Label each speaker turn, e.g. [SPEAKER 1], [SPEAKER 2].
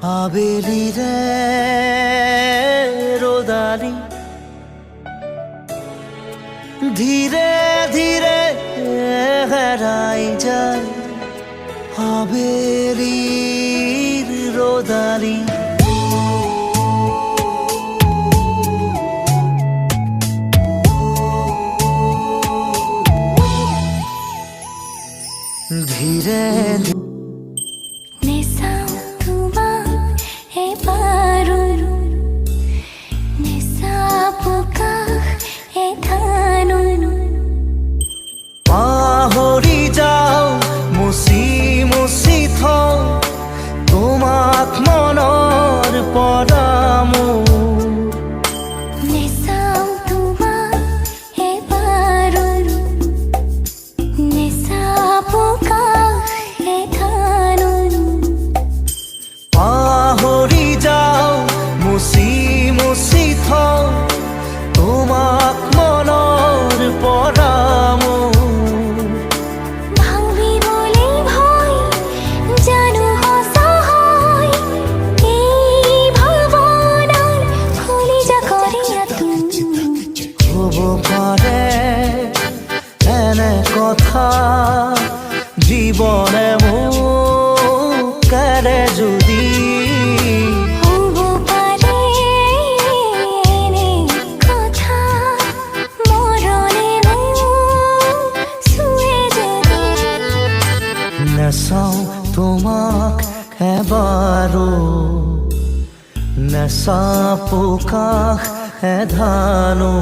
[SPEAKER 1] আবেলিৰে ৰ'দালি ধীৰে ধীৰে হেৰাই যায় আবেলিৰ ৰ'দালি ধীৰে পাহৰি যাওঁ মুচি মুচি থওঁ তোমাক মনৰ পৰা পাহৰি যাওঁ মুচি মুচি থওঁ তোমাক মনৰ পৰা এনে কথা জীৱনে মোক এৰে যদি
[SPEAKER 2] হ'ব পাৰে এনে কথা মৰণে মোক চুৱে যদি
[SPEAKER 1] নেচাওঁ তোমাক এবাৰো নেচাপো কাষ এধানো